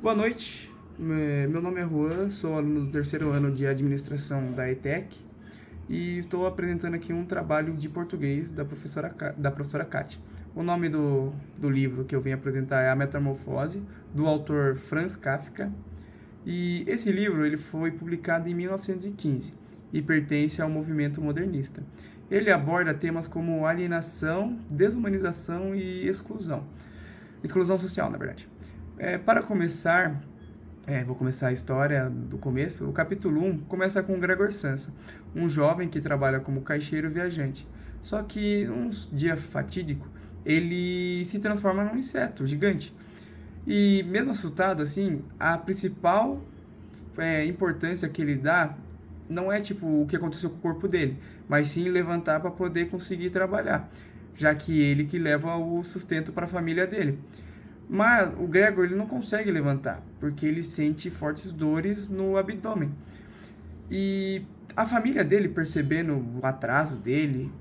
Boa noite, meu nome é Juan, sou aluno do terceiro ano de administração da ETEC e estou apresentando aqui um trabalho de português da professora Kátia. O nome do livro que eu vim apresentar é A Metamorfose, do autor Franz Kafka, e esse livro ele foi publicado em 1915 e pertence ao movimento modernista. Ele aborda temas como alienação, desumanização e exclusão social, na verdade. Para começar, vou começar a história do começo. O capítulo 1 começa com Gregor Samsa, um jovem que trabalha como caixeiro viajante. Só que, num dia fatídico, ele se transforma num inseto gigante. E, mesmo assustado, assim, a principal importância que ele dá não é tipo o que aconteceu com o corpo dele, mas sim levantar para poder conseguir trabalhar, já que ele que leva o sustento para a família dele. Mas o Gregor ele não consegue levantar, porque ele sente fortes dores no abdômen. E a família dele, percebendo o atraso dele,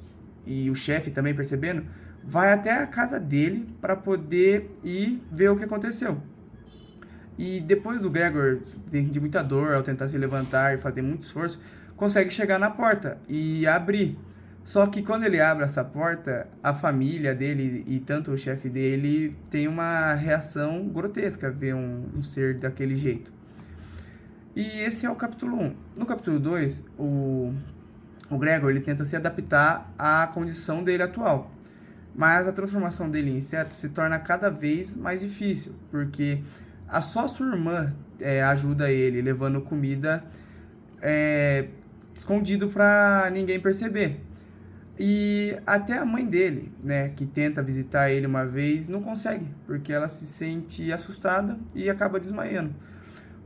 e o chefe também percebendo, vai até a casa dele para poder ir ver o que aconteceu. E depois do Gregor sentir muita dor ao tentar se levantar e fazer muito esforço, consegue chegar na porta e abrir. Só que quando ele abre essa porta, a família dele e tanto o chefe dele tem uma reação grotesca ver um ser daquele jeito. E esse é o capítulo 1. No capítulo 2, o Gregor ele tenta se adaptar à condição dele atual. Mas a transformação dele em inseto se torna cada vez mais difícil, porque só sua irmã ajuda ele, levando comida é, escondido para ninguém perceber. E até a mãe dele, né, que tenta visitar ele uma vez, não consegue, porque ela se sente assustada e acaba desmaiando.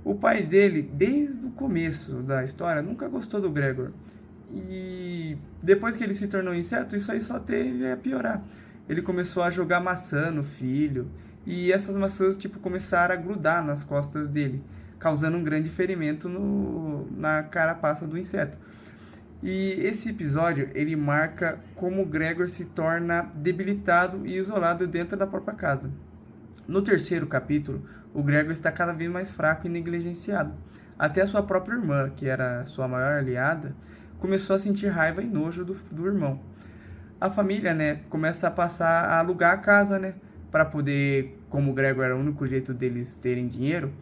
O pai dele, desde o começo da história, nunca gostou do Gregor. E depois que ele se tornou inseto, isso aí só teve a piorar. Ele começou a jogar maçã no filho, e essas maçãs tipo começaram a grudar nas costas dele, causando um grande ferimento na carapaça do inseto. E esse episódio ele marca como Gregor se torna debilitado e isolado dentro da própria casa. No terceiro capítulo, o Gregor está cada vez mais fraco e negligenciado. Até a sua própria irmã, que era sua maior aliada, começou a sentir raiva e nojo do irmão. A família, né, começa a passar a alugar a casa, né, para poder, como o Gregor era o único jeito deles terem dinheiro,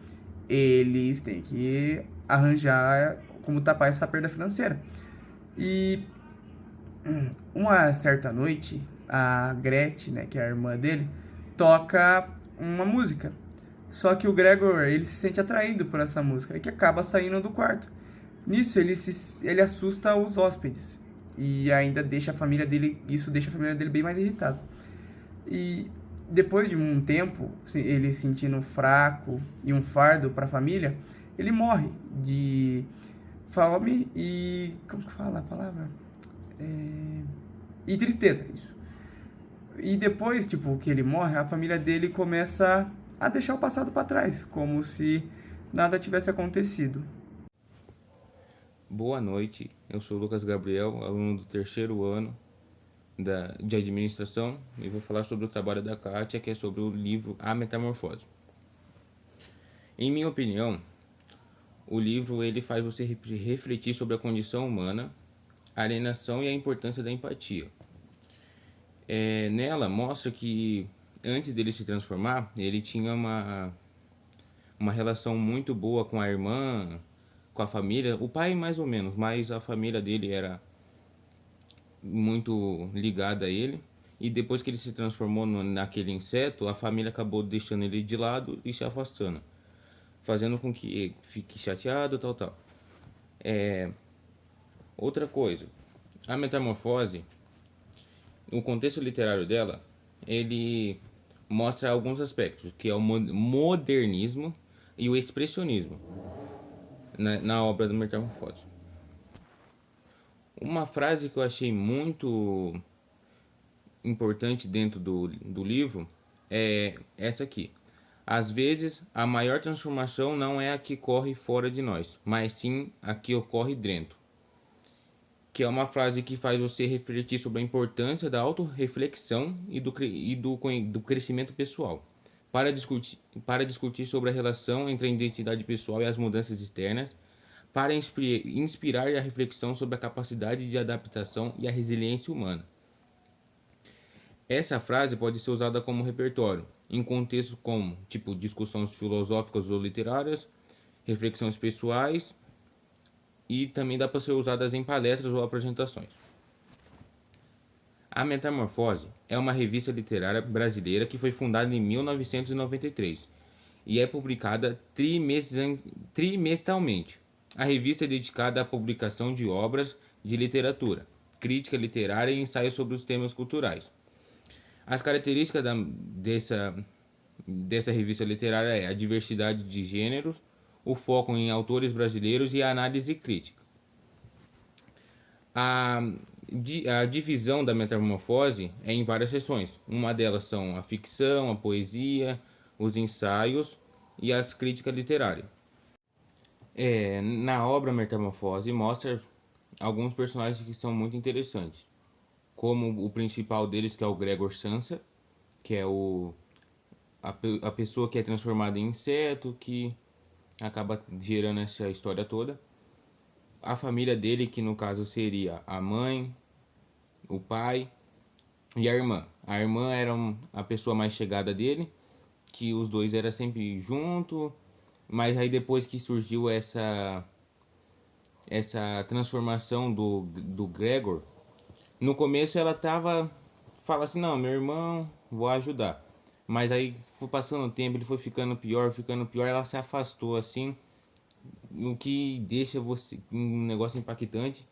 eles têm que arranjar como tapar essa perda financeira. E uma certa noite, a Gretchen, né, que é a irmã dele, toca uma música. Só que o Gregor, ele se sente atraído por essa música e que acaba saindo do quarto. Nisso, ele assusta os hóspedes e ainda deixa a família dele, isso deixa a família dele bem mais irritada. E depois de um tempo, ele sentindo fraco e um fardo para a família, ele morre de fome e como que fala a palavra? E tristeza, isso. E depois, tipo, que ele morre, a família dele começa a deixar o passado para trás, como se nada tivesse acontecido. Boa noite, eu sou o Lucas Gabriel, aluno do terceiro ano de administração, e vou falar sobre o trabalho da Kátia, que é sobre o livro A Metamorfose. Em minha opinião, o livro ele faz você refletir sobre a condição humana, a alienação e a importância da empatia. Nela mostra que antes dele se transformar, ele tinha uma relação muito boa com a irmã, com a família, o pai mais ou menos, mas a família dele era muito ligada a ele. E depois que ele se transformou naquele inseto, a família acabou deixando ele de lado e se afastando, fazendo com que ele fique chateado, tal, tal. Outra coisa, a metamorfose, o contexto literário dela, ele mostra alguns aspectos, que é o modernismo e o expressionismo na obra do Metamorfose. Uma frase que eu achei muito importante dentro do livro é essa aqui. Às vezes, a maior transformação não é a que corre fora de nós, mas sim a que ocorre dentro. Que é uma frase que faz você refletir sobre a importância da autorreflexão e do crescimento pessoal, para discutir sobre a relação entre a identidade pessoal e as mudanças externas, para inspirar a reflexão sobre a capacidade de adaptação e a resiliência humana. Essa frase pode ser usada como repertório, em contextos como, tipo, discussões filosóficas ou literárias, reflexões pessoais, e também dá para ser usadas em palestras ou apresentações. A Metamorfose é uma revista literária brasileira que foi fundada em 1993 e é publicada trimestralmente. A revista é dedicada à publicação de obras de literatura, crítica literária e ensaios sobre os temas culturais. As características dessa revista literária é a diversidade de gêneros, o foco em autores brasileiros e a análise crítica. A divisão da Metamorfose é em várias seções. Uma delas são a ficção, a poesia, os ensaios e as críticas literárias. Na obra Metamorfose mostra alguns personagens que são muito interessantes, como o principal deles, que é o Gregor Samsa, que é a pessoa que é transformada em inseto, que acaba gerando essa história toda. A família dele, que no caso seria a mãe, o pai e a irmã. A irmã era a pessoa mais chegada dele, que os dois eram sempre juntos, mas aí depois que surgiu essa transformação do Gregor, no começo ela fala assim, não, meu irmão, vou ajudar. Mas aí foi passando o tempo, ele foi ficando pior, ela se afastou assim, o que deixa você um negócio impactante,